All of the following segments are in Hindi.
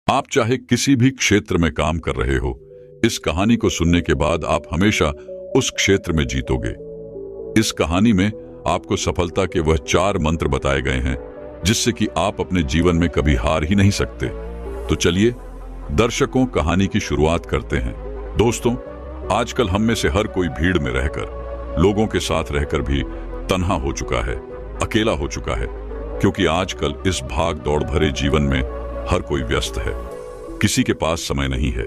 आप चाहे किसी भी क्षेत्र में काम कर रहे हो, इस कहानी को सुनने के बाद आप हमेशा उस क्षेत्र में जीतोगे। इस कहानी में आपको सफलता के वह 4 मंत्र बताए गए हैं जिससे कि आप अपने जीवन में कभी हार ही नहीं सकते। तो चलिए दर्शकों, कहानी की शुरुआत करते हैं। दोस्तों, आजकल हम में से हर कोई भीड़ में रहकर, लोगों के साथ रहकर भी तन्हा हो चुका है, अकेला हो चुका है, क्योंकि आजकल इस भाग दौड़ भरे जीवन में हर कोई व्यस्त है। किसी के पास समय नहीं है।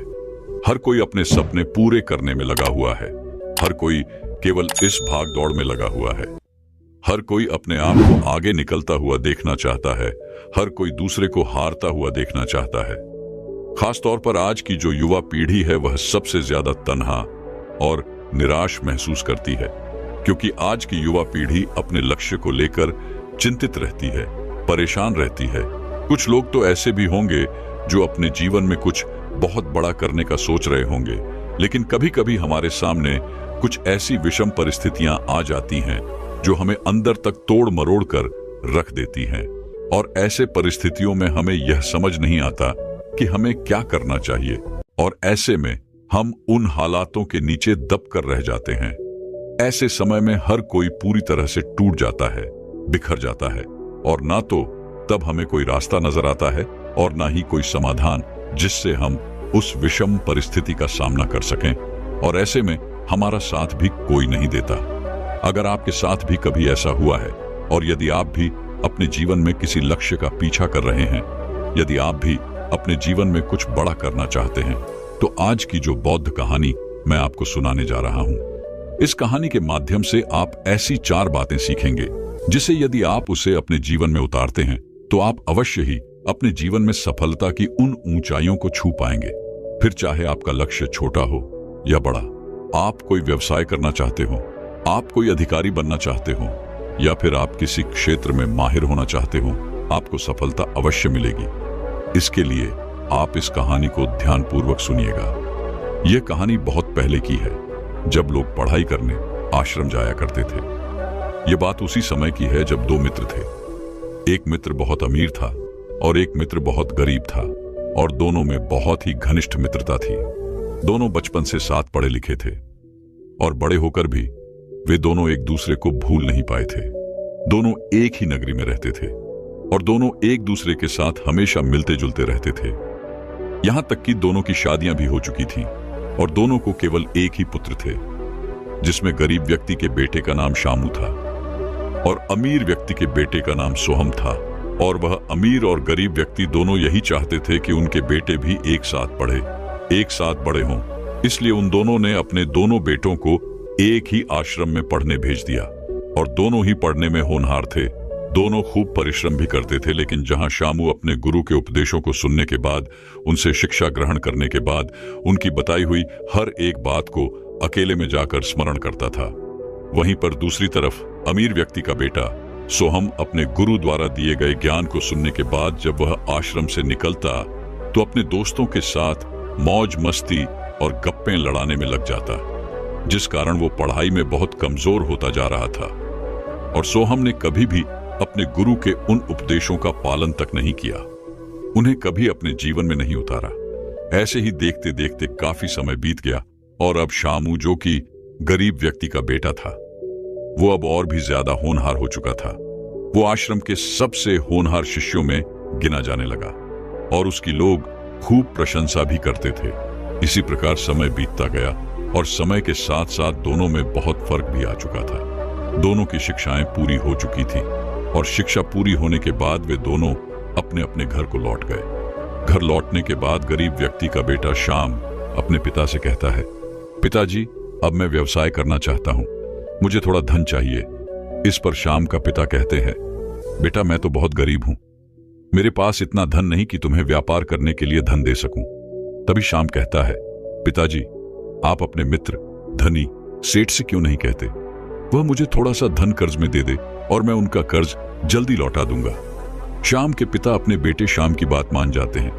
हर कोई अपने सपने पूरे करने में लगा हुआ है। हर कोई केवल इस भाग दौड़ में लगा हुआ है। हर कोई अपने आप को आगे निकलता हुआ देखना चाहता है। हर कोई दूसरे को हारता हुआ देखना चाहता है। खास तौर पर आज की जो युवा पीढ़ी है वह सबसे ज्यादा तन्हा और निराश महसूस करती है, क्योंकि आज की युवा पीढ़ी अपने लक्ष्य को लेकर चिंतित रहती है, परेशान रहती है। कुछ लोग तो ऐसे भी होंगे जो अपने जीवन में कुछ बहुत बड़ा करने का सोच रहे होंगे, लेकिन कभी कभी हमारे सामने कुछ ऐसी विषम परिस्थितियां आ जाती हैं जो हमें अंदर तक तोड़ मरोड़ कर रख देती हैं। और ऐसे परिस्थितियों में हमें यह समझ नहीं आता कि हमें क्या करना चाहिए, और ऐसे में हम उन हालातों के नीचे दब कर रह जाते हैं। ऐसे समय में हर कोई पूरी तरह से टूट जाता है, बिखर जाता है, और ना तो तब हमें कोई रास्ता नजर आता है और ना ही कोई समाधान जिससे हम उस विषम परिस्थिति का सामना कर सकें। और ऐसे में हमारा साथ भी कोई नहीं देता। अगर आपके साथ भी कभी ऐसा हुआ है, और यदि आप भी अपने जीवन में किसी लक्ष्य का पीछा कर रहे हैं, यदि आप भी अपने जीवन में कुछ बड़ा करना चाहते हैं, तो आज की जो बौद्ध कहानी मैं आपको सुनाने जा रहा हूं, इस कहानी के माध्यम से आप ऐसी 4 बातें सीखेंगे जिसे यदि आप उसे अपने जीवन में उतारते हैं तो आप अवश्य ही अपने जीवन में सफलता की उन ऊंचाइयों को छू पाएंगे। फिर चाहे आपका लक्ष्य छोटा हो या बड़ा, आप कोई व्यवसाय करना चाहते हो, आप कोई अधिकारी बनना चाहते हो, या फिर आप किसी क्षेत्र में माहिर होना चाहते हो, आपको सफलता अवश्य मिलेगी। इसके लिए आप इस कहानी को ध्यानपूर्वक सुनिएगा। यह कहानी बहुत पहले की है, जब लोग पढ़ाई करने आश्रम जाया करते थे। यह बात उसी समय की है जब 2 मित्र थे। एक मित्र बहुत अमीर था और एक मित्र बहुत गरीब था, और दोनों में बहुत ही घनिष्ठ मित्रता थी। दोनों बचपन से साथ पढ़े लिखे थे, और बड़े होकर भी वे दोनों एक दूसरे को भूल नहीं पाए थे। दोनों एक ही नगरी में रहते थे, और दोनों एक दूसरे के साथ हमेशा मिलते जुलते रहते थे। यहां तक कि दोनों की शादियां भी हो चुकी थीं, और दोनों को केवल एक ही पुत्र थे, जिसमें गरीब व्यक्ति के बेटे का नाम शामू था और अमीर व्यक्ति के बेटे का नाम सोहम था। और वह अमीर और गरीब व्यक्ति दोनों यही चाहते थे कि उनके बेटे भी एक साथ पढ़े, एक साथ बड़े हों। इसलिए उन दोनों ने अपने दोनों बेटों को एक ही आश्रम में पढ़ने भेज दिया, और दोनों ही पढ़ने में होनहार थे। दोनों खूब परिश्रम भी करते थे, लेकिन जहां शामू अपने गुरु के उपदेशों को सुनने के बाद, उनसे शिक्षा ग्रहण करने के बाद, उनकी बताई हुई हर एक बात को अकेले में जाकर स्मरण करता था, वहीं पर दूसरी तरफ अमीर व्यक्ति का बेटा सोहम अपने गुरु द्वारा दिए गए ज्ञान को सुनने के बाद जब वह आश्रम से निकलता तो अपने दोस्तों के साथ मौज मस्ती और गप्पें लड़ाने में लग जाता, जिस कारण वो पढ़ाई में बहुत कमजोर होता जा रहा था। और सोहम ने कभी भी अपने गुरु के उन उपदेशों का पालन तक नहीं किया, उन्हें कभी अपने जीवन में नहीं उतारा। ऐसे ही देखते देखते काफी समय बीत गया, और अब शामू, जो कि गरीब व्यक्ति का बेटा था, वो अब और भी ज्यादा होनहार हो चुका था। वो आश्रम के सबसे होनहार शिष्यों में गिना जाने लगा, और उसकी लोग खूब प्रशंसा भी करते थे। इसी प्रकार समय बीतता गया, और समय के साथ साथ दोनों में बहुत फर्क भी आ चुका था। दोनों की शिक्षाएं पूरी हो चुकी थी, और शिक्षा पूरी होने के बाद वे दोनों अपने अपने घर को लौट गए। घर लौटने के बाद गरीब व्यक्ति का बेटा शाम अपने पिता से कहता है, पिताजी, अब मैं व्यवसाय करना चाहता हूं, मुझे थोड़ा धन चाहिए। इस पर शाम का पिता कहते हैं, बेटा, मैं तो बहुत गरीब हूं, मेरे पास इतना धन नहीं कि तुम्हें व्यापार करने के लिए धन दे सकूं। तभी शाम कहता है, पिताजी, आप अपने मित्र धनी सेठ से क्यों नहीं कहते, वह मुझे थोड़ा सा धन कर्ज में दे दे और मैं उनका कर्ज जल्दी लौटा दूंगा। शाम के पिता अपने बेटे शाम की बात मान जाते हैं,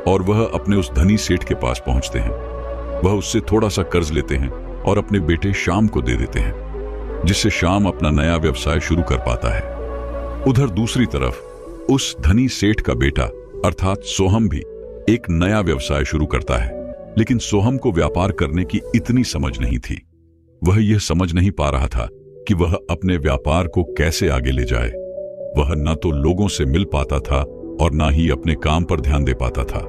और वह अपने उस धनी सेठ के पास पहुंचते हैं। वह उससे थोड़ा सा कर्ज लेते हैं और अपने बेटे शाम को दे देते हैं, जिससे शाम अपना नया व्यवसाय शुरू कर पाता है। उधर दूसरी तरफ उस धनी सेठ का बेटा अर्थात सोहम भी एक नया व्यवसाय शुरू करता है। लेकिन सोहम को व्यापार करने की इतनी समझ नहीं थी। वह यह समझ नहीं पा रहा था कि वह अपने व्यापार को कैसे आगे ले जाए। वह न तो लोगों से मिल पाता था और न ही अपने काम पर ध्यान दे पाता था।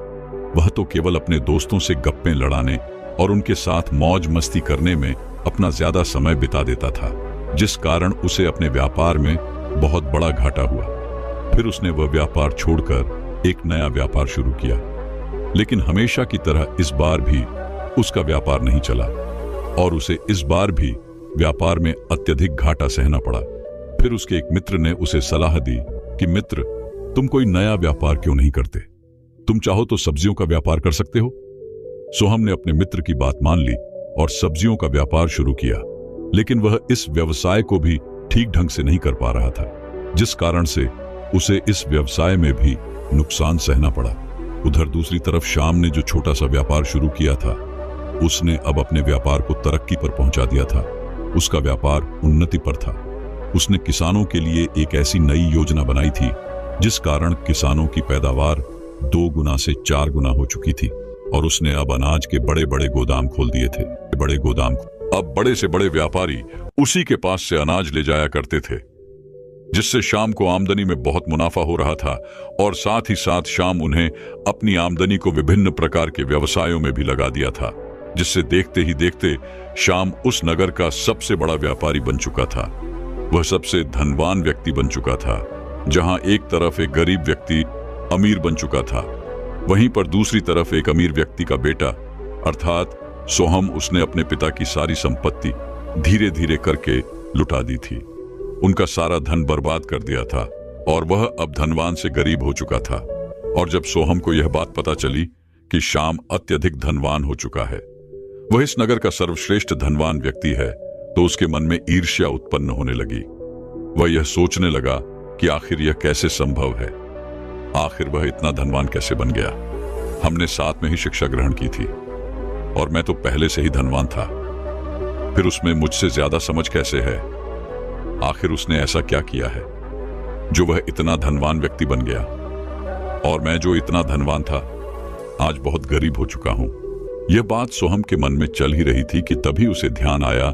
वह तो केवल अपने दोस्तों से गप्पे लड़ाने और उनके साथ मौज मस्ती करने में अपना ज्यादा समय बिता देता था, जिस कारण उसे अपने व्यापार में बहुत बड़ा घाटा हुआ। फिर उसने वह व्यापार छोड़कर एक नया व्यापार शुरू किया, लेकिन हमेशा की तरह इस बार भी उसका व्यापार नहीं चला और उसे इस बार भी व्यापार में अत्यधिक घाटा सहना पड़ा। फिर उसके एक मित्र ने उसे सलाह दी कि मित्र, तुम कोई नया व्यापार क्यों नहीं करते? तुम चाहो तो सब्जियों का व्यापार कर सकते हो। सोहम ने अपने मित्र की बात मान ली और सब्जियों का व्यापार शुरू किया, लेकिन वह इस व्यवसाय को भी ठीक ढंग से नहीं कर पा रहा था, जिस कारण से उसे इस व्यवसाय में भी नुकसान सहना पड़ा। उधर दूसरी तरफ शाम ने जो छोटा सा व्यापार शुरू किया था, उसने अब अपने व्यापार को तरक्की पर पहुंचा दिया था। उसका व्यापार उन्नति पर था। उसने किसानों के लिए एक ऐसी नई योजना बनाई थी जिस कारण किसानों की पैदावार 2 गुना से 4 गुना हो चुकी थी और उसने अब अनाज के बड़े बड़े गोदाम खोल दिए थे। बड़े गोदाम, अब बड़े से बड़े व्यापारी उसी के पास से अनाज ले जाया करते थे, जिससे शाम को आमदनी में बहुत मुनाफा हो रहा था और साथ ही साथ शाम उन्हें अपनी आमदनी को विभिन्न प्रकार के व्यवसायों में भी लगा दिया था, जिससे देखते ही देखते शाम उस नगर का सबसे बड़ा व्यापारी बन चुका था। वह सबसे धनवान व्यक्ति बन चुका था। जहां एक तरफ एक गरीब व्यक्ति अमीर बन चुका था, वहीं पर दूसरी तरफ एक अमीर व्यक्ति का बेटा अर्थात सोहम, उसने अपने पिता की सारी संपत्ति धीरे धीरे करके लुटा दी थी। उनका सारा धन बर्बाद कर दिया था और वह अब धनवान से गरीब हो चुका था। और जब सोहम को यह बात पता चली कि शाम अत्यधिक धनवान हो चुका है, वह इस नगर का सर्वश्रेष्ठ धनवान व्यक्ति है, तो उसके मन में ईर्ष्या उत्पन्न होने लगी। वह यह सोचने लगा कि आखिर यह कैसे संभव है, आखिर वह इतना धनवान कैसे बन गया। हमने साथ में ही शिक्षा ग्रहण की थी और मैं तो पहले से ही धनवान था, फिर उसमें मुझसे ज्यादा समझ कैसे है? आखिर उसने ऐसा क्या किया है जो वह इतना धनवान व्यक्ति बन गया और मैं जो इतना धनवान था आज बहुत गरीब हो चुका हूं। यह बात सोहम के मन में चल ही रही थी कि तभी उसे ध्यान आया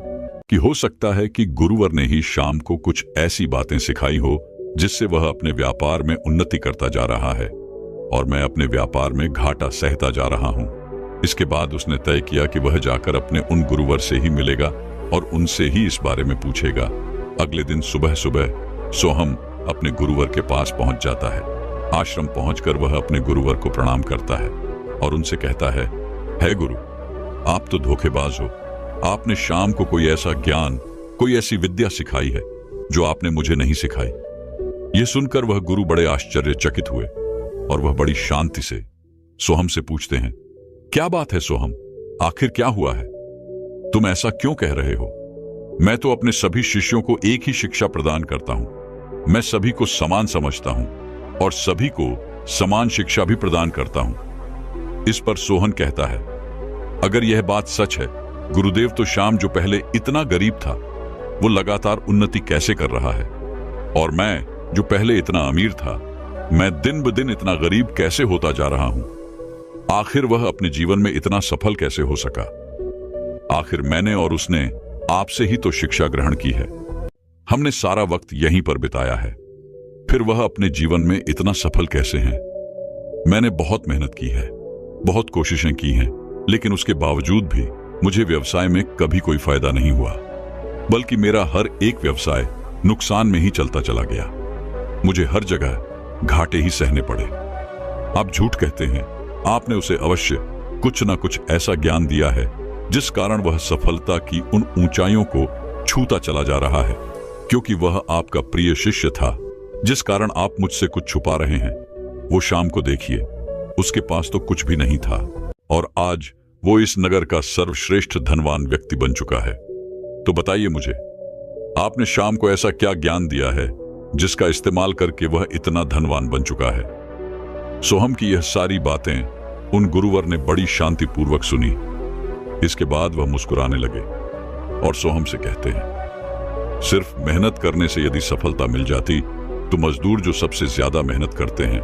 कि हो सकता है कि गुरुवर ने ही शाम को कुछ ऐसी बातें सिखाई हो जिससे वह अपने व्यापार में उन्नति करता जा रहा है और मैं अपने व्यापार में घाटा सहता जा रहा हूं। इसके बाद उसने तय किया कि वह जाकर अपने उन गुरुवर से ही मिलेगा और उनसे ही इस बारे में पूछेगा। अगले दिन सुबह सुबह सोहम अपने गुरुवर के पास पहुंच जाता है। आश्रम पहुंचकर वह अपने गुरुवर को प्रणाम करता है और उनसे कहता है, हे गुरु, आप तो धोखेबाज हो। आपने शाम को कोई ऐसा ज्ञान, कोई ऐसी विद्या सिखाई है जो आपने मुझे नहीं सिखाई। यह सुनकर वह गुरु बड़े आश्चर्यचकित हुए और वह बड़ी शांति से सोहम से पूछते हैं, क्या बात है सोहम, आखिर क्या हुआ है? तुम ऐसा क्यों कह रहे हो? मैं तो अपने सभी शिष्यों को एक ही शिक्षा प्रदान करता हूं। मैं सभी को समान समझता हूं और सभी को समान शिक्षा भी प्रदान करता हूं। इस पर सोहन कहता है, अगर यह बात सच है गुरुदेव, तो शाम जो पहले इतना गरीब था वो लगातार उन्नति कैसे कर रहा है, और मैं जो पहले इतना अमीर था, मैं दिन ब दिन इतना गरीब कैसे होता जा रहा हूं? आखिर वह अपने जीवन में इतना सफल कैसे हो सका? आखिर मैंने और उसने आपसे ही तो शिक्षा ग्रहण की है। हमने सारा वक्त यहीं पर बिताया है, फिर वह अपने जीवन में इतना सफल कैसे हैं? मैंने बहुत मेहनत की है, बहुत कोशिशें की हैं, लेकिन उसके बावजूद भी मुझे व्यवसाय में कभी कोई फायदा नहीं हुआ, बल्कि मेरा हर एक व्यवसाय नुकसान में ही चलता चला गया। मुझे हर जगह घाटे ही सहने पड़े। आप झूठ कहते हैं, आपने उसे अवश्य कुछ ना कुछ ऐसा ज्ञान दिया है जिस कारण वह सफलता की उन ऊंचाइयों को छूता चला जा रहा है, क्योंकि वह आपका प्रिय शिष्य था, जिस कारण आप मुझसे कुछ छुपा रहे हैं। वो शाम को देखिए, उसके पास तो कुछ भी नहीं था और आज वो इस नगर का सर्वश्रेष्ठ धनवान व्यक्ति बन चुका है। तो बताइए मुझे, आपने शाम को ऐसा क्या ज्ञान दिया है जिसका इस्तेमाल करके वह इतना धनवान बन चुका है? सोहम की यह सारी बातें उन गुरुवर ने बड़ी शांतिपूर्वक सुनी। इसके बाद वह मुस्कुराने लगे और सोहम से कहते हैं, सिर्फ मेहनत करने से यदि सफलता मिल जाती तो मजदूर जो सबसे ज्यादा मेहनत करते हैं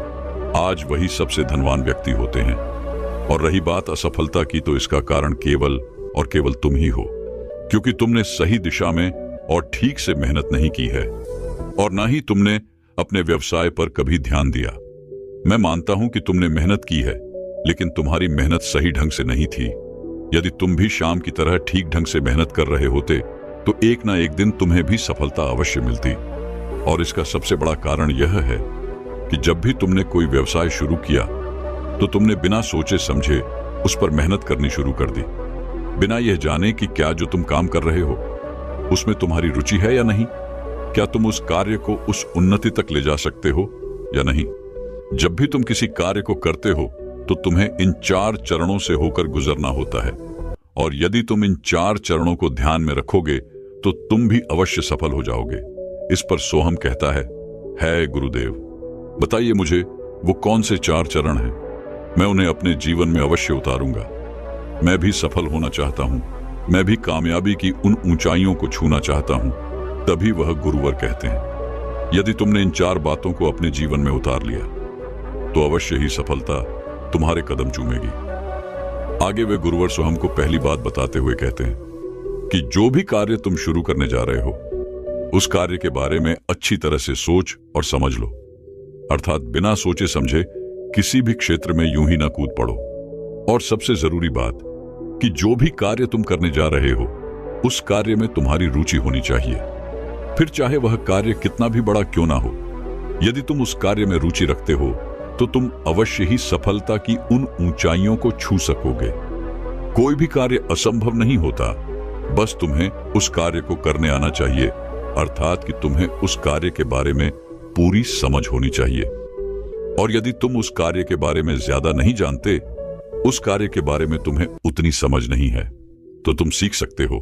आज वही सबसे धनवान व्यक्ति होते हैं। और रही बात असफलता की, तो इसका कारण केवल और केवल तुम ही हो, क्योंकि तुमने सही दिशा में और ठीक से मेहनत नहीं की है, और ना ही तुमने अपने व्यवसाय पर कभी ध्यान दिया। मैं मानता हूं कि तुमने मेहनत की है, लेकिन तुम्हारी मेहनत सही ढंग से नहीं थी। यदि तुम भी शाम की तरह ठीक ढंग से मेहनत कर रहे होते, तो एक ना एक दिन तुम्हें भी सफलता अवश्य मिलती। और इसका सबसे बड़ा कारण यह है कि जब भी तुमने कोई व्यवसाय शुरू किया, तो तुमने बिना सोचे समझे उस पर मेहनत करनी शुरू कर दी, बिना यह जाने कि क्या जो तुम काम कर रहे हो उसमें तुम्हारी रुचि है या नहीं, क्या तुम उस कार्य को उस उन्नति तक ले जा सकते हो या नहीं। जब भी तुम किसी कार्य को करते हो, तो तुम्हें इन 4 चरणों से होकर गुजरना होता है, और यदि तुम इन 4 चरणों को ध्यान में रखोगे, तो तुम भी अवश्य सफल हो जाओगे। इस पर सोहम कहता है गुरुदेव, बताइए मुझे वो कौन से 4 चरण हैं? मैं उन्हें अपने जीवन में अवश्य उतारूंगा। मैं भी सफल होना चाहता हूं, मैं भी कामयाबी की उन ऊंचाइयों को छूना चाहता हूं। तभी वह गुरुवर कहते हैं, यदि तुमने इन 4 बातों को अपने जीवन में उतार लिया, तो अवश्य ही सफलता तुम्हारे कदम चूमेगी। आगे वे गुरुवर सोहम को पहली बात बताते हुए कहते हैं कि जो भी कार्य तुम शुरू करने जा रहे हो, उस कार्य के बारे में अच्छी तरह से सोच और समझ लो। अर्थात बिना सोचे समझे किसी भी क्षेत्र में यूं ही ना कूद पड़ो। और सबसे जरूरी बात कि जो भी कार्य तुम करने जा रहे हो, उस कार्य में तुम्हारी रुचि होनी चाहिए। फिर चाहे वह कार्य कितना भी बड़ा क्यों ना हो, यदि तुम उस कार्य में रुचि रखते हो, तो तुम अवश्य ही सफलता की उन ऊंचाइयों को छू सकोगे। कोई भी कार्य असंभव नहीं होता, बस तुम्हें उस कार्य को करने आना चाहिए। अर्थात कि तुम्हें उस कार्य के बारे में पूरी समझ होनी चाहिए। और यदि तुम उस कार्य के बारे में ज्यादा नहीं जानते, उस कार्य के बारे में तुम्हें उतनी समझ नहीं है, तो तुम सीख सकते हो,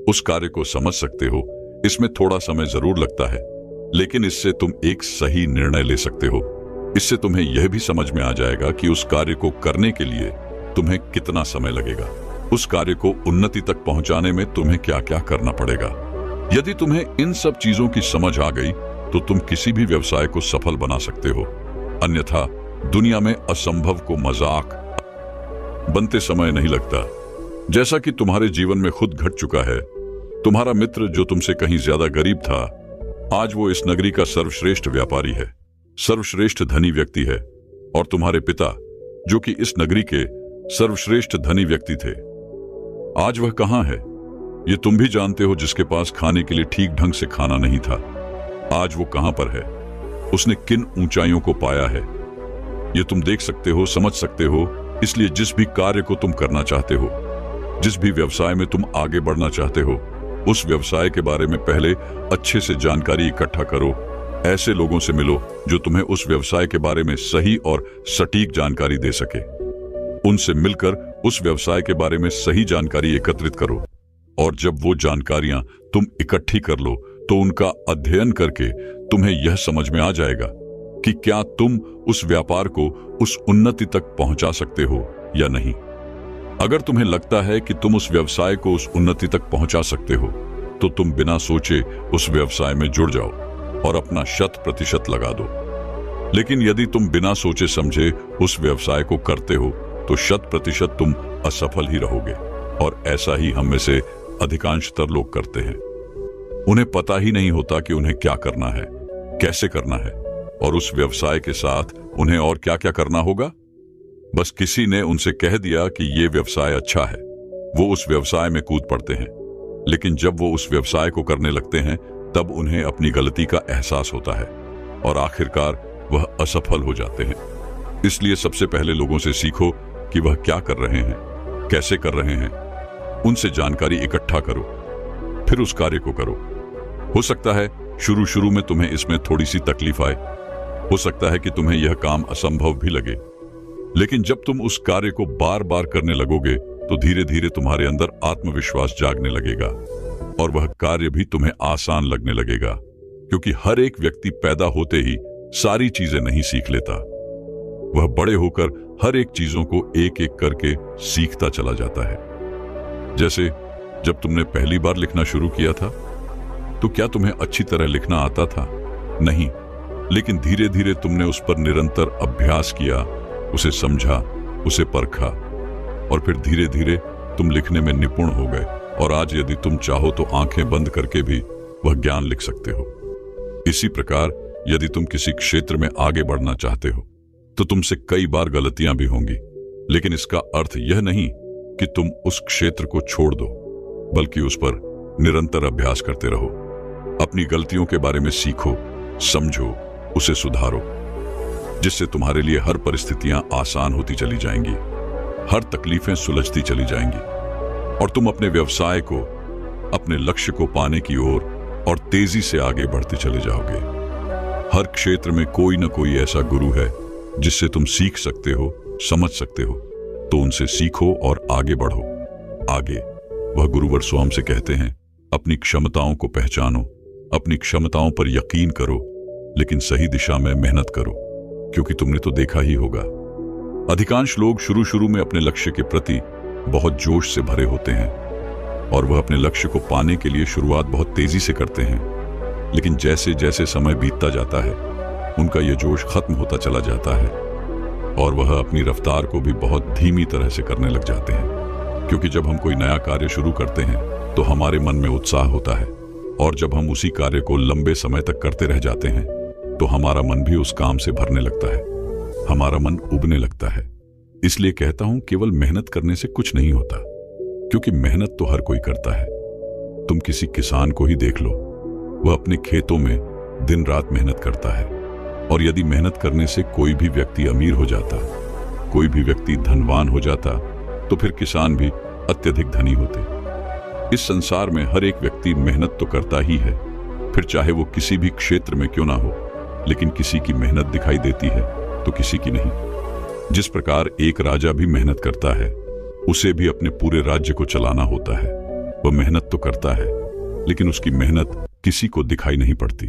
उस कार्य को समझ सकते हो। इसमें थोड़ा समय जरूर लगता है, लेकिन इससे तुम एक सही निर्णय ले सकते हो। इससे तुम्हें यह भी समझ में आ जाएगा कि उस कार्य को करने के लिए तुम्हें कितना समय लगेगा, उस कार्य को उन्नति तक पहुंचाने में तुम्हें क्या क्या करना पड़ेगा। यदि तुम्हें इन सब चीजों की समझ आ गई, तो तुम किसी भी व्यवसाय को सफल बना सकते हो। अन्यथा दुनिया में असंभव को मजाक बनते समय नहीं लगता। जैसा कि तुम्हारे जीवन में खुद घट चुका है, तुम्हारा मित्र जो तुमसे कहीं ज्यादा गरीब था, आज वो इस नगरी का सर्वश्रेष्ठ व्यापारी है, सर्वश्रेष्ठ धनी व्यक्ति है। और तुम्हारे पिता जो कि इस नगरी के सर्वश्रेष्ठ धनी व्यक्ति थे, आज वह कहां है ये तुम भी जानते हो। जिसके पास खाने के लिए ठीक ढंग से खाना नहीं था, आज वो कहां पर है, उसने किन ऊंचाइयों को पाया है, ये तुम देख सकते हो, समझ सकते हो। इसलिए जिस भी कार्य को तुम करना चाहते हो, जिस भी व्यवसाय में तुम आगे बढ़ना चाहते हो, उस व्यवसाय के बारे में पहले अच्छे से जानकारी इकट्ठा करो। ऐसे लोगों से मिलो जो तुम्हें उस व्यवसाय के बारे में सही और सटीक जानकारी दे सके। उनसे मिलकर उस व्यवसाय के बारे में सही जानकारी एकत्रित करो, और जब वो जानकारियां तुम इकट्ठी कर लो, तो उनका अध्ययन करके तुम्हें यह समझ में आ जाएगा कि क्या तुम उस व्यापार को उस उन्नति तक पहुंचा सकते हो या नहीं। अगर तुम्हें लगता है कि तुम उस व्यवसाय को उस उन्नति तक पहुंचा सकते हो, तो तुम बिना सोचे उस व्यवसाय में जुड़ जाओ और अपना 100% लगा दो। लेकिन यदि तुम बिना सोचे समझे उस व्यवसाय को करते हो, तो 100% तुम असफल ही रहोगे। और ऐसा ही हम में से अधिकांशतर लोग करते हैं। उन्हें पता ही नहीं होता कि उन्हें क्या करना है, कैसे करना है, और उस व्यवसाय के साथ उन्हें और क्या क्या करना होगा। बस किसी ने उनसे कह दिया कि ये व्यवसाय अच्छा है, वो उस व्यवसाय में कूद पड़ते हैं। लेकिन जब वो उस व्यवसाय को करने लगते हैं, तब उन्हें अपनी गलती का एहसास होता है और आखिरकार वह असफल हो जाते हैं। इसलिए सबसे पहले लोगों से सीखो कि वह क्या कर रहे हैं, कैसे कर रहे हैं। उनसे जानकारी इकट्ठा करो, फिर उस कार्य को करो। हो सकता है शुरू में तुम्हें इसमें थोड़ी सी तकलीफ आए, हो सकता है कि तुम्हें यह काम असंभव भी लगे, लेकिन जब तुम उस कार्य को बार बार करने लगोगे, तो धीरे धीरे तुम्हारे अंदर आत्मविश्वास जागने लगेगा और वह कार्य भी तुम्हें आसान लगने लगेगा। क्योंकि हर एक व्यक्ति पैदा होते ही सारी चीजें नहीं सीख लेता, वह बड़े होकर हर एक चीजों को एक एक करके सीखता चला जाता है। जैसे जब तुमने पहली बार लिखना शुरू किया था, तो क्या तुम्हें अच्छी तरह लिखना आता था? नहीं, लेकिन धीरे धीरे तुमने उस पर निरंतर अभ्यास किया, उसे समझा, उसे परखा और फिर धीरे धीरे तुम लिखने में निपुण हो गए और आज यदि तुम चाहो तो आंखें बंद करके भी वह ज्ञान लिख सकते हो। इसी प्रकार यदि तुम किसी क्षेत्र में आगे बढ़ना चाहते हो तो तुमसे कई बार गलतियां भी होंगी, लेकिन इसका अर्थ यह नहीं कि तुम उस क्षेत्र को छोड़ दो, बल्कि उस पर निरंतर अभ्यास करते रहो। अपनी गलतियों के बारे में सीखो, समझो, उसे सुधारो, जिससे तुम्हारे लिए हर परिस्थितियां आसान होती चली जाएंगी, हर तकलीफें सुलझती चली जाएंगी और तुम अपने व्यवसाय को, अपने लक्ष्य को पाने की ओर और तेजी से आगे बढ़ते चले जाओगे। हर क्षेत्र में कोई ना कोई ऐसा गुरु है जिससे तुम सीख सकते हो, समझ सकते हो, तो उनसे सीखो और आगे बढ़ो। आगे वह गुरुवर स्वयं से कहते हैं, अपनी क्षमताओं को पहचानो, अपनी क्षमताओं पर यकीन करो, लेकिन सही दिशा में मेहनत करो, क्योंकि तुमने तो देखा ही होगा अधिकांश लोग शुरू शुरू में अपने लक्ष्य के प्रति बहुत जोश से भरे होते हैं और वह अपने लक्ष्य को पाने के लिए शुरुआत बहुत तेजी से करते हैं, लेकिन जैसे जैसे समय बीतता जाता है उनका यह जोश खत्म होता चला जाता है और वह अपनी रफ्तार को भी बहुत धीमी तरह से करने लग जाते हैं। क्योंकि जब हम कोई नया कार्य शुरू करते हैं तो हमारे मन में उत्साह होता है और जब हम उसी कार्य को लंबे समय तक करते रह जाते हैं तो हमारा मन भी उस काम से भरने लगता है, हमारा मन उबने लगता है। इसलिए कहता हूं, केवल मेहनत करने से कुछ नहीं होता, क्योंकि मेहनत तो हर कोई करता है। तुम किसी किसान को ही देख लो, वह अपने खेतों में दिन रात मेहनत करता है और यदि मेहनत करने से कोई भी व्यक्ति अमीर हो जाता, कोई भी व्यक्ति धनवान हो जाता, तो फिर किसान भी अत्यधिक धनी होते। इस संसार में हर एक व्यक्ति मेहनत तो करता ही है, फिर चाहे वो किसी भी क्षेत्र में क्यों ना हो, लेकिन किसी की मेहनत दिखाई देती है तो किसी की नहीं। जिस प्रकार एक राजा भी मेहनत करता है, उसे भी अपने पूरे राज्य को चलाना होता है। वह मेहनत तो करता है, लेकिन उसकी मेहनत किसी को दिखाई नहीं पड़ती।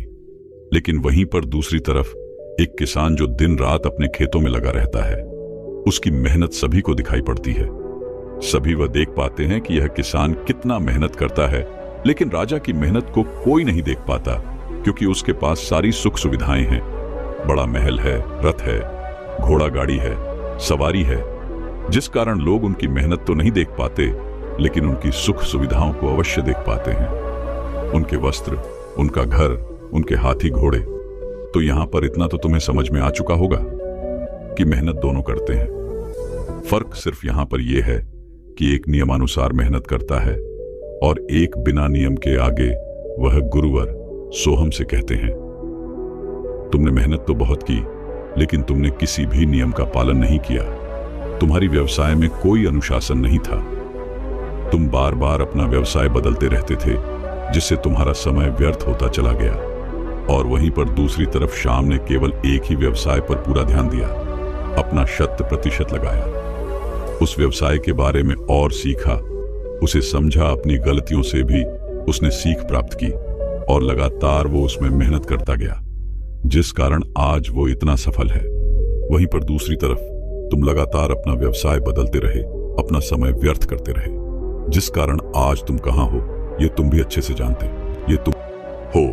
लेकिन वहीं पर दूसरी तरफ एक किसान जो दिन रात अपने खेतों में लगा रहता है, उसकी मेहनत सभी को दिखाई पड़ती है। सभी वह देख पाते हैं कि यह किसान कितना मेहनत करता है, लेकिन राजा की मेहनत को कोई नहीं देख पाता, क्योंकि उसके पास सारी सुख सुविधाएं हैं। बड़ा महल है, रथ है, घोड़ा गाड़ी है, सवारी है, जिस कारण लोग उनकी मेहनत तो नहीं देख पाते, लेकिन उनकी सुख सुविधाओं को अवश्य देख पाते हैं। उनके वस्त्र, उनका घर, उनके हाथी घोड़े। तो यहां पर इतना तो तुम्हें समझ में आ चुका होगा कि मेहनत दोनों करते हैं। फर्क सिर्फ यहां पर यह है कि एक नियमानुसार मेहनत करता है और एक बिना नियम के आगे वह गुरुवर सोहम से कहते हैं। तुमने मेहनत तो बहुत की, लेकिन तुमने किसी भी नियम का पालन नहीं किया। तुम्हारी व्यवसाय में कोई अनुशासन नहीं था। तुम बार बार अपना व्यवसाय बदलते रहते थे, जिससे तुम्हारा समय व्यर्थ होता चला गया। और वहीं पर दूसरी तरफ श्याम ने केवल एक ही व्यवसाय पर पूरा ध्यान दिया, अपना 100% लगाया। उस व्यवसाय के बारे में और सीखा, उसे समझा, अपनी गलतियों से भी उसने सीख प्राप्त की और लगातार वो उसमें मेहनत करता गया, जिस कारण आज वो इतना सफल है। वहीं पर दूसरी तरफ तुम लगातार अपना व्यवसाय बदलते रहे, अपना समय व्यर्थ करते रहे, जिस कारण आज तुम कहां हो ये तुम भी अच्छे से जानते। ये तुम हो।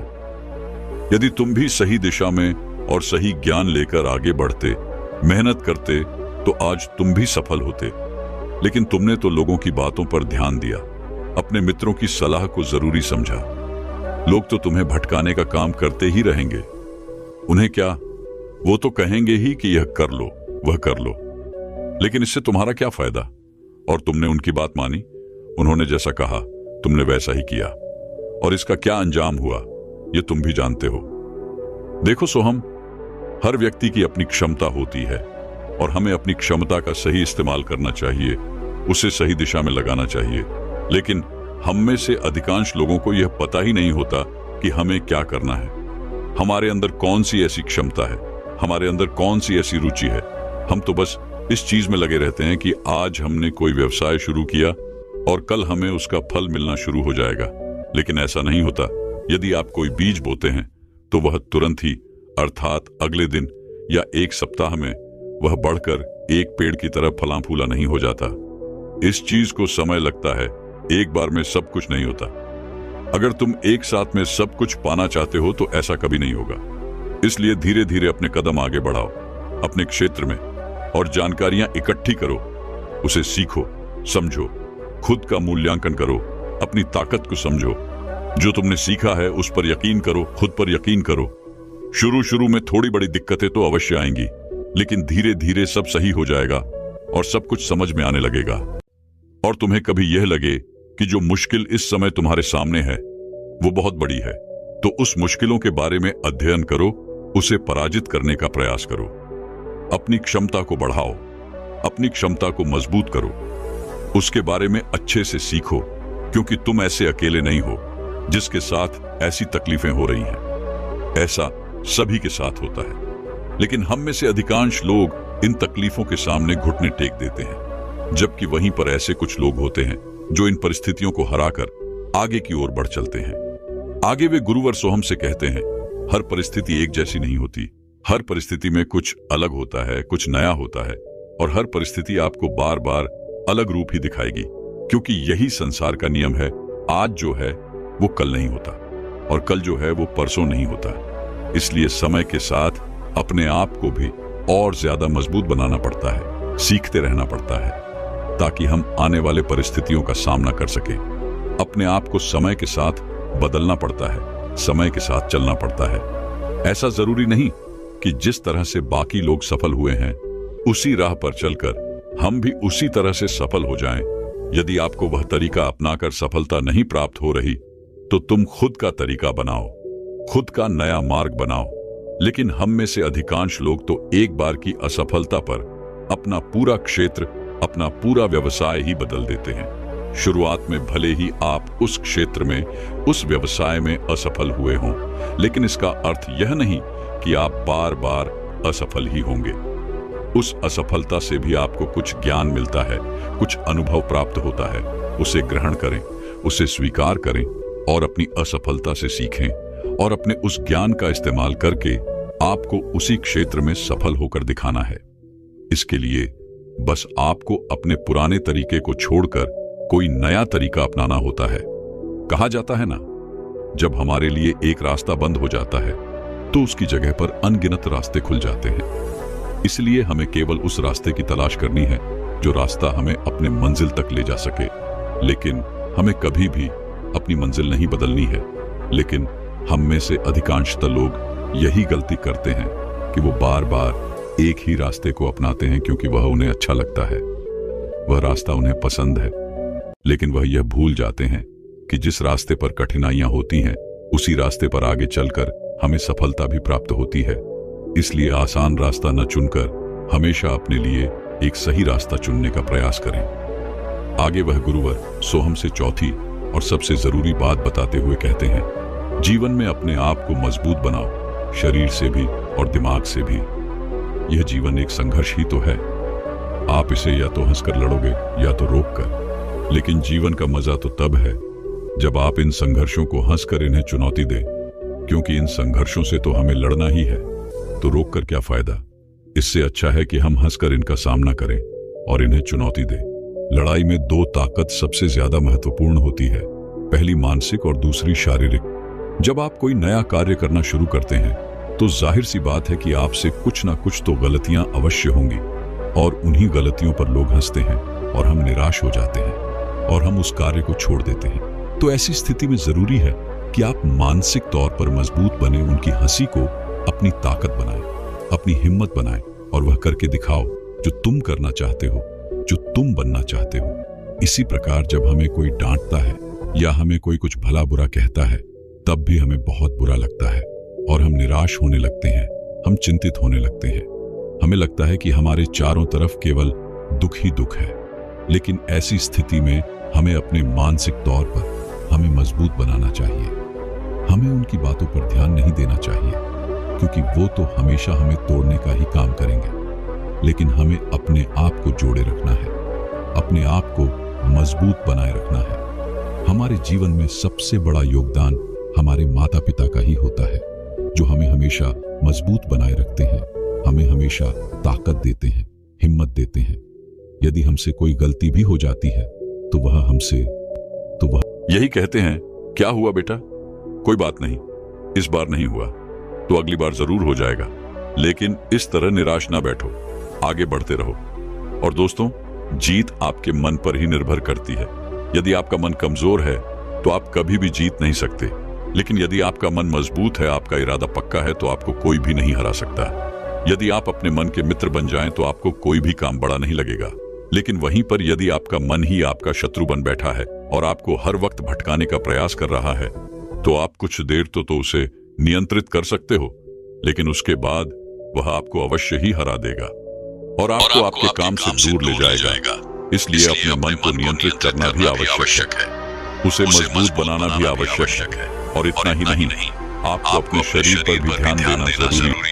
यदि तुम भी सही दिशा में और सही ज्ञान लेकर आगे बढ़ते, मेहनत करते, तो आज तुम भी सफल होते। लेकिन तुमने तो लोगों की बातों पर ध्यान दिया, अपने मित्रों की सलाह को जरूरी समझा। लोग तो तुम्हें भटकाने का काम करते ही रहेंगे। उन्हें क्या, वो तो कहेंगे ही कि यह कर लो, वह कर लो, लेकिन इससे तुम्हारा क्या फायदा? और तुमने उनकी बात मानी, उन्होंने जैसा कहा तुमने वैसा ही किया, और इसका क्या अंजाम हुआ ये तुम भी जानते हो। देखो सोहम, हर व्यक्ति की अपनी क्षमता होती है और हमें अपनी क्षमता का सही इस्तेमाल करना चाहिए, उसे सही दिशा में लगाना चाहिए। लेकिन हम में से अधिकांश लोगों को यह पता ही नहीं होता कि हमें क्या करना है, हमारे अंदर कौन सी ऐसी क्षमता है, हमारे अंदर कौन सी ऐसी रुचि है। हम तो बस इस चीज में लगे रहते हैं कि आज हमने कोई व्यवसाय शुरू किया और कल हमें उसका फल मिलना शुरू हो जाएगा। लेकिन ऐसा नहीं होता। यदि आप कोई बीज बोते हैं तो वह तुरंत ही, अर्थात अगले दिन या एक सप्ताह में वह बढ़कर एक पेड़ की तरह फला फूला नहीं हो जाता। इस चीज को समय लगता है, एक बार में सब कुछ नहीं होता। अगर तुम एक साथ में सब कुछ पाना चाहते हो तो ऐसा कभी नहीं होगा। इसलिए धीरे धीरे अपने कदम आगे बढ़ाओ अपने क्षेत्र में और जानकारियां इकट्ठी करो, उसे सीखो समझो, खुद का मूल्यांकन करो, अपनी ताकत को समझो, जो तुमने सीखा है उस पर यकीन करो, खुद पर यकीन करो। शुरू में थोड़ी बड़ी दिक्कतें तो अवश्य आएंगी, लेकिन धीरे धीरे सब सही हो जाएगा और सब कुछ समझ में आने लगेगा। और तुम्हें कभी यह लगे कि जो मुश्किल इस समय तुम्हारे सामने है वो बहुत बड़ी है, तो उस मुश्किलों के बारे में अध्ययन करो, उसे पराजित करने का प्रयास करो। अपनी क्षमता को बढ़ाओ, अपनी क्षमता को मजबूत करो, उसके बारे में अच्छे से सीखो, क्योंकि तुम ऐसे अकेले नहीं हो जिसके साथ ऐसी तकलीफें हो रही हैं। ऐसा सभी के साथ होता है, लेकिन हम में से अधिकांश लोग इन तकलीफों के सामने घुटने टेक देते हैं, जबकि वहीं पर ऐसे कुछ लोग होते हैं जो इन परिस्थितियों को हराकर आगे की ओर बढ़ चलते हैं। आगे वे गुरुवर सोहम से कहते हैं, हर परिस्थिति एक जैसी नहीं होती, हर परिस्थिति में कुछ अलग होता है, कुछ नया होता है, और हर परिस्थिति आपको बार बार अलग रूप ही दिखाएगी, क्योंकि यही संसार का नियम है। आज जो है वो कल नहीं होता, और कल जो है वो परसों नहीं होता। इसलिए समय के साथ अपने आप को भी और ज्यादा मजबूत बनाना पड़ता है, सीखते रहना पड़ता है, ताकि हम आने वाले परिस्थितियों का सामना कर सकें। अपने आप को समय के साथ बदलना पड़ता है, समय के साथ चलना पड़ता है। ऐसा जरूरी नहीं कि जिस तरह से बाकी लोग सफल हुए हैं उसी राह पर चलकर हम भी उसी तरह से सफल हो जाएं। यदि आपको वह तरीका अपनाकर सफलता नहीं प्राप्त हो रही, तो तुम खुद का तरीका बनाओ, खुद का नया मार्ग बनाओ। लेकिन हम में से अधिकांश लोग तो एक बार की असफलता पर अपना पूरा क्षेत्र, अपना पूरा व्यवसाय ही बदल देते हैं। शुरुआत में भले ही आप उस क्षेत्र में, उस व्यवसाय में असफल हुए हों, लेकिन इसका अर्थ यह नहीं कि आप बार बार असफल ही होंगे। उस असफलता से भी आपको कुछ ज्ञान मिलता है, कुछ अनुभव प्राप्त होता है। उसे ग्रहण करें, उसे स्वीकार करें और अपनी असफलता से सीखें, और अपने उस ज्ञान का इस्तेमाल करके आपको उसी क्षेत्र में सफल होकर दिखाना है। इसके लिए बस आपको अपने पुराने तरीके को छोड़कर कोई नया तरीका अपनाना होता है। कहा जाता है ना, जब हमारे लिए एक रास्ता बंद हो जाता है तो उसकी जगह पर अनगिनत रास्ते खुल जाते हैं। इसलिए हमें केवल उस रास्ते की तलाश करनी है जो रास्ता हमें अपने मंजिल तक ले जा सके। लेकिन हमें कभी भी अपनी मंजिल नहीं बदलनी है। लेकिन हम में से अधिकांशतः लोग यही गलती करते हैं कि वो बार बार एक ही रास्ते को अपनाते हैं, क्योंकि वह उन्हें अच्छा लगता है, वह रास्ता उन्हें पसंद है। लेकिन वह यह भूल जाते हैं कि जिस रास्ते पर कठिनाइयां होती हैं उसी रास्ते पर आगे चलकर हमें सफलता भी प्राप्त होती है। इसलिए आसान रास्ता न चुनकर हमेशा अपने लिए एक सही रास्ता चुनने का प्रयास करें। आगे वह गुरुवर सोहम से चौथी और सबसे जरूरी बात बताते हुए कहते हैं, जीवन में अपने आप को मजबूत बनाओ, शरीर से भी और दिमाग से भी। यह जीवन एक संघर्ष ही तो है। आप इसे या तो हंसकर लड़ोगे या तो रोककर। लेकिन जीवन का मजा तो तब है जब आप इन संघर्षों को हंसकर इन्हें चुनौती दें, क्योंकि इन संघर्षों से तो हमें लड़ना ही है, तो रोककर क्या फायदा। इससे अच्छा है कि हम हंसकर इनका सामना करें और इन्हें चुनौती दें। लड़ाई में दो ताकत सबसे ज्यादा महत्वपूर्ण होती है, पहली मानसिक और दूसरी शारीरिक। जब आप कोई नया कार्य करना शुरू करते हैं तो जाहिर सी बात है कि आपसे कुछ ना कुछ तो गलतियां अवश्य होंगी, और उन्हीं गलतियों पर लोग हंसते हैं और हम निराश हो जाते हैं और हम उस कार्य को छोड़ देते हैं। तो ऐसी स्थिति में जरूरी है कि आप मानसिक तौर पर मजबूत बने, उनकी हंसी को अपनी ताकत बनाएं, अपनी हिम्मत बनाएं, और वह करके दिखाओ जो तुम करना चाहते हो, जो तुम बनना चाहते हो। इसी प्रकार जब हमें कोई डांटता है या हमें कोई कुछ भला बुरा कहता है, तब भी हमें बहुत बुरा लगता है और हम निराश होने लगते हैं, हम चिंतित होने लगते हैं। हमें लगता है कि हमारे चारों तरफ केवल दुख ही दुख है। लेकिन ऐसी स्थिति में हमें अपने मानसिक तौर पर हमें मजबूत बनाना चाहिए। हमें उनकी बातों पर ध्यान नहीं देना चाहिए, क्योंकि वो तो हमेशा हमें तोड़ने का ही काम करेंगे। लेकिन हमें अपने आप को जोड़े रखना है, अपने आप को मजबूत बनाए रखना है। हमारे जीवन में सबसे बड़ा योगदान हमारे माता पिता का ही होता है, जो हमें हमेशा मजबूत बनाए रखते हैं, हमें हमेशा ताकत देते हैं, हिम्मत देते हैं। यदि हमसे कोई गलती भी हो जाती है तो वह यही कहते हैं, क्या हुआ बेटा, कोई बात नहीं, इस बार नहीं हुआ तो अगली बार जरूर हो जाएगा। लेकिन इस तरह निराश ना बैठो, आगे बढ़ते रहो। और दोस्तों, जीत आपके मन पर ही निर्भर करती है। यदि आपका मन कमजोर है तो आप कभी भी जीत नहीं सकते, लेकिन यदि आपका मन मजबूत है, आपका इरादा पक्का है, तो आपको कोई भी नहीं हरा सकता। यदि आप अपने मन के मित्र बन जाएं तो आपको कोई भी काम बड़ा नहीं लगेगा, लेकिन वहीं पर यदि आपका मन ही आपका शत्रु बन बैठा है और आपको हर वक्त भटकाने का प्रयास कर रहा है, तो आप कुछ देर तो उसे नियंत्रित कर सकते हो, लेकिन उसके बाद वह आपको अवश्य ही हरा देगा और आपको आपके काम से दूर ले जाएगा। इसलिए अपने मन को नियंत्रित करना भी आवश्यक है, उसे मजबूत बनाना भी आवश्यक है, और इतना ही नहीं, आपको अपने शरीर पर भी ध्यान देना जरूरी है।